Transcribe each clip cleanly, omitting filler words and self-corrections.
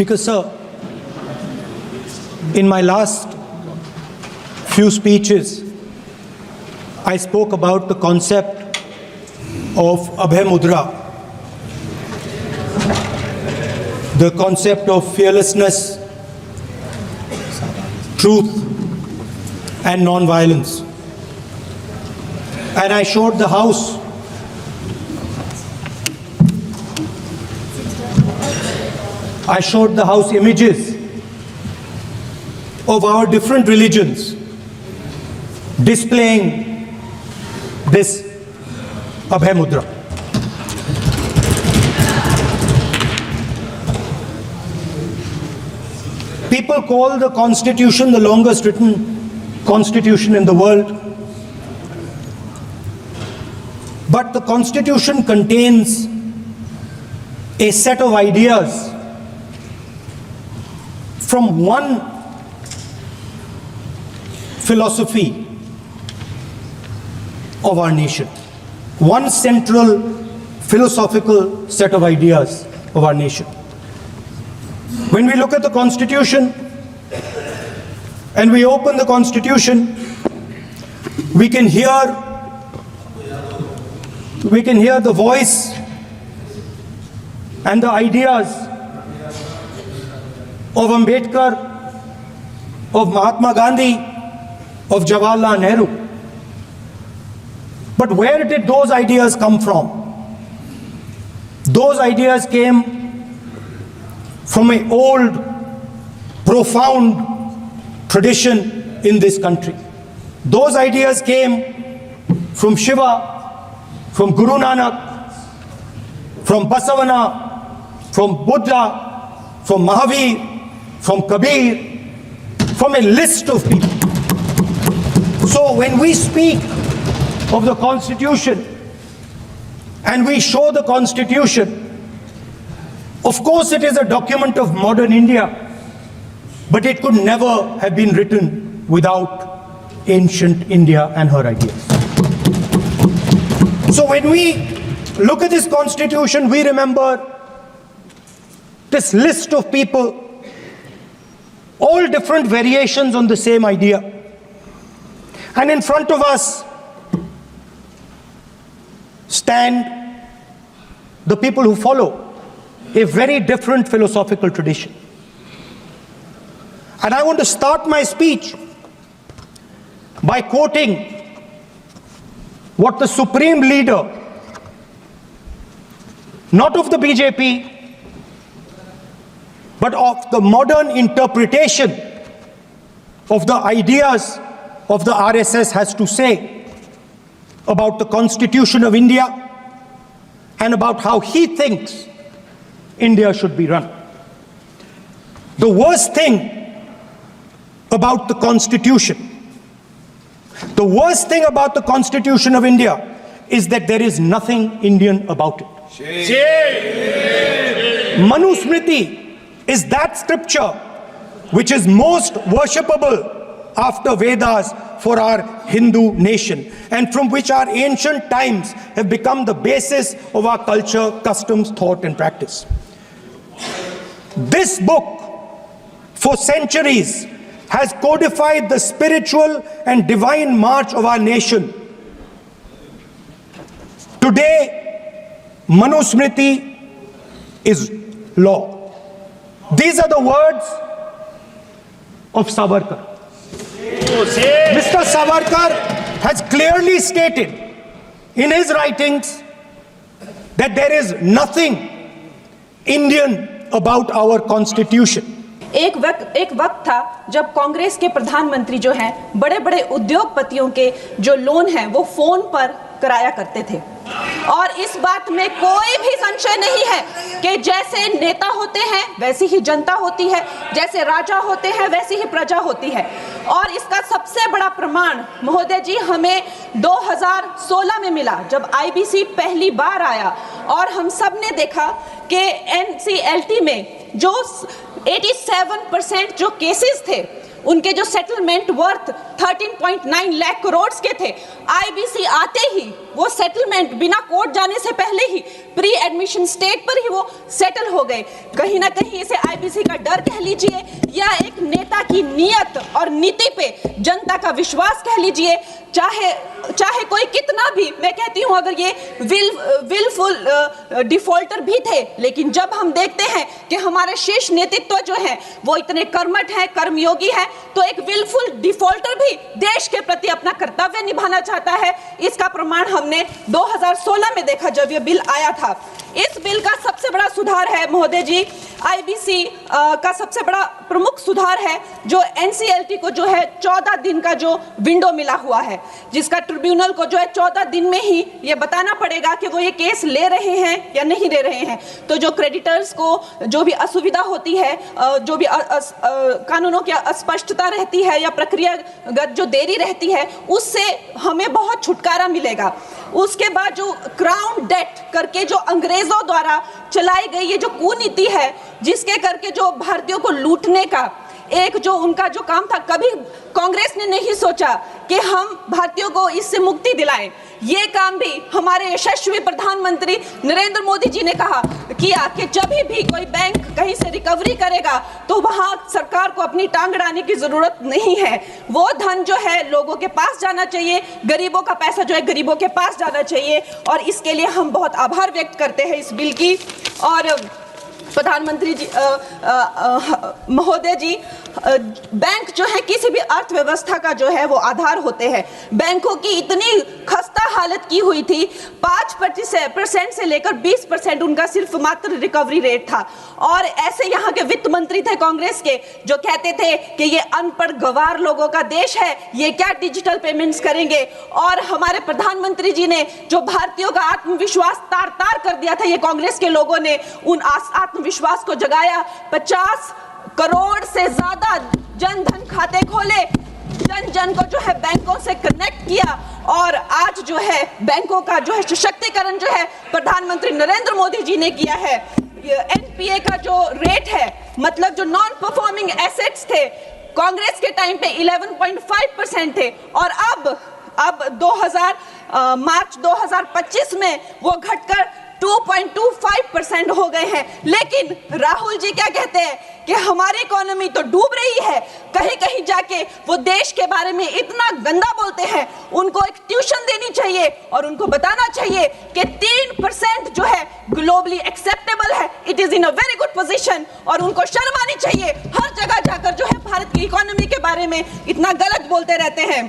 Because, sir, in my last few speeches, I spoke about the concept of Abhay Mudra, the concept of fearlessness, truth, and non-violence. And I showed the House images of our different religions displaying this Abhay Mudra. People call the Constitution the longest written Constitution in the world. But the Constitution contains a set of ideas from one philosophy of our nation, one central philosophical set of ideas of our nation. When we look at the Constitution and we open the Constitution, we can hear the voice and the ideas of Ambedkar, of Mahatma Gandhi, of Jawaharlal Nehru. But where did those ideas come from? Those ideas came from an old, profound tradition in this country. Those ideas came from Shiva, from Guru Nanak, from Basavana, from Buddha, from Mahavir, from Kabir, from a list of people. So when we speak of the Constitution and we show the Constitution, of course it is a document of modern India, but it could never have been written without ancient India and her ideas. So when we look at this Constitution, we remember this list of people, all different variations on the same idea. And in front of us stand the people who follow a very different philosophical tradition. And I want to start my speech by quoting what the supreme leader, not of the BJP, but of the modern interpretation of the ideas of the RSS has to say about the Constitution of India and about how he thinks India should be run. The worst thing about the Constitution, the worst thing about the Constitution of India is that there is nothing Indian about it. Manusmriti is that scripture which is most worshipable after Vedas for our Hindu nation, and from which our ancient times have become the basis of our culture, customs, thought, and practice. This book, for centuries, has codified the spiritual and divine march of our nation. Today, Manusmriti is law. These are the words of Savarkar. Mr. Savarkar has clearly stated in his writings that there is nothing Indian about our Constitution. एक वक्त था जब कांग्रेस के प्रधानमंत्री जो हैं बड़े बड़े उद्योगपतियों के जो लोन हैं वो फोन पर कराया करते थे, और इस बात में कोई भी संशय नहीं है कि जैसे नेता होते हैं वैसी ही जनता होती है, जैसे राजा होते हैं वैसी ही प्रजा होती है। और इसका सबसे बड़ा प्रमाण महोदय जी हमें 2016 में मिला, जब आईबीसी पहली बार आया और हम सब ने देखा कि एनसीएलटी में जो 87% जो केसेस थे उनके जो सेटलमेंट वर्थ 13.9 लाख करोड़ के थे, आईबीसी आते ही वो सेटलमेंट बिना कोर्ट जाने से पहले ही प्री एडमिशन स्टेट पर ही वो सेटल हो गए। कहीं ना कहीं इसे आईबीसी का डर कह लीजिए या एक नेता की नीयत और नीति पे जनता का विश्वास कह लीजिए, चाहे कोई कितना भी, मैं कहती हूं अगर ये विलफुल डिफॉल्टर भी थे, लेकिन जब हम देखते हैं कि हमारे शीर्ष नेतृत्व जो है वो इतने कर्मठ हैं, कर्मयोगी हैं, तो एक विलफुल डिफॉल्टर भी देश के प्रति अपना कर्तव्य निभाना चाहता है। इसका प्रमाण हमने 2016 में देखा जब ये बिल आया था। इस बिल का सबसे बड़ा सुधार है महोदय जी, आईबीसी का सबसे बड़ा प्रमुख सुधार है जो एनसीएलटी को जो है 14 दिन का जो विंडो मिला हुआ है, जिसका ट्रिब्यूनल को जो है 14 दिन में ही ये बताना पड़ेगा कि वो ये केस ले रहे हैं या नहीं ले रहे हैं। तो जो क्रेडिटर्स को जो भी असुविधा होती है, जो भी कानूनों की अस्पष्टता रहती है या प्रक्रियागत जो देरी रहती है, उससे हमें बहुत छुटकारा मिलेगा। उसके बाद जो क्राउन डेट करके जो अंग्रेजों द्वारा चलाई गई ये जो कुनीति है, जिसके करके जो भारतीयों को लूटने का एक जो उनका जो काम था, कभी कांग्रेस ने नहीं सोचा कि हम भारतीयों को इससे मुक्ति दिलाएं। ये काम भी हमारे यशस्वी प्रधानमंत्री नरेंद्र मोदी जी ने किया कि जब भी कोई बैंक कहीं से रिकवरी करेगा तो वहां सरकार को अपनी टांग अड़ाने की जरूरत नहीं है। वो धन जो है लोगों के पास जाना चाहिए, गरीबों का पैसा जो है गरीबों के पास जाना चाहिए, और इसके लिए हम बहुत आभार व्यक्त करते हैं इस बिल की। और प्रधानमंत्री जी महोदय जी, बैंक जो है किसी भी अर्थव्यवस्था का जो है वो आधार होते हैं। बैंकों की इतनी खस्ता हालत की हुई थी, 5% से लेकर 20% उनका सिर्फ मात्र रिकवरी रेट था। और ऐसे यहाँ के वित्त मंत्री थे कांग्रेस के जो कहते थे कि ये अनपढ़ गवार लोगों का देश है, ये क्या डिजिटल पेमेंट्स करेंगे। और हमारे प्रधानमंत्री जी ने जो भारतीयों का आत्मविश्वास तार तार कर दिया था, ये कांग्रेस के लोगों ने उन आत्मविश्वास को जगाया। 50 करोड़ से ज्यादा जन धन खाते खोले, जन जन को जो है बैंकों से कनेक्ट किया, और आज जो है बैंकों का जो है सशक्तिकरण जो है प्रधानमंत्री नरेंद्र मोदी जी ने किया है। एनपीए का जो रेट है, मतलब जो नॉन परफॉर्मिंग एसेट्स थे, कांग्रेस के टाइम पे 11.5% थे, और अब मार्च 2025 में वो घटकर 2.25% हो गए हैं। लेकिन राहुल जी क्या कहते हैं कि हमारी इकोनॉमी तो डूब रही है, कहीं कहीं जाके वो देश के बारे में इतना गंदा बोलते हैं। उनको एक ट्यूशन देनी चाहिए और उनको बताना चाहिए कि 3% जो है ग्लोबली एक्सेप्टेबल है, it is in a very good position, और उनको शर्म आनी चाहिए। हर जगह जाकर जो है भारत की इकोनॉमी के बारे में इतना गलत बोलते रहते हैं।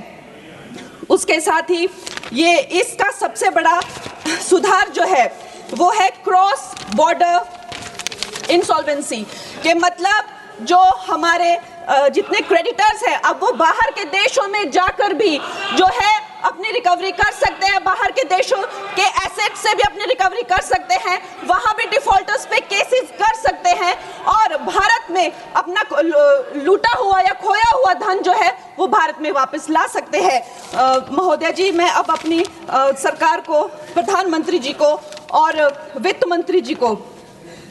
उसके साथ ही ये इसका सबसे बड़ा सुधार जो है वो है क्रॉस बॉर्डर इंसॉल्वेंसी के, मतलब जो हमारे जितने क्रेडिटर्स हैं अब वो बाहर के देशों में जाकर भी जो है अपनी रिकवरी कर सकते हैं, बाहर के देशों के एसेट से भी अपनी रिकवरी कर सकते हैं, वहां भी डिफॉल्टर्स पे केसेस कर सकते हैं, और भारत में अपना लूटा हुआ या खोया हुआ धन जो है वो भारत में वापस ला सकते हैं। महोदय जी, मैं अब अपनी सरकार को, प्रधानमंत्री जी को और वित्त मंत्री जी को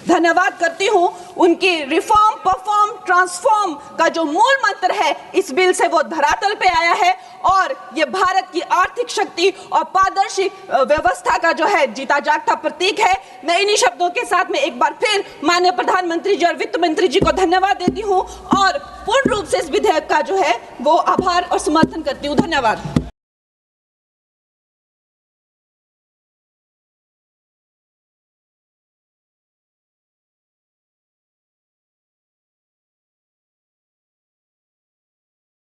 धन्यवाद करती हूं। उनकी रिफॉर्म, परफॉर्म, ट्रांसफॉर्म का जो मूल मंत्र है इस बिल से वो धरातल पे आया है, और ये भारत की आर्थिक शक्ति और पारदर्शी व्यवस्था का जो है जीता जागता प्रतीक है। मैं इन्हीं शब्दों के साथ में एक बार फिर माननीय प्रधानमंत्री जी और वित्त मंत्री जी को धन्यवाद देती हूं और पूर्ण रूप से इस विधेयक का जो है वो आभार और समर्थन करती हूं। धन्यवाद।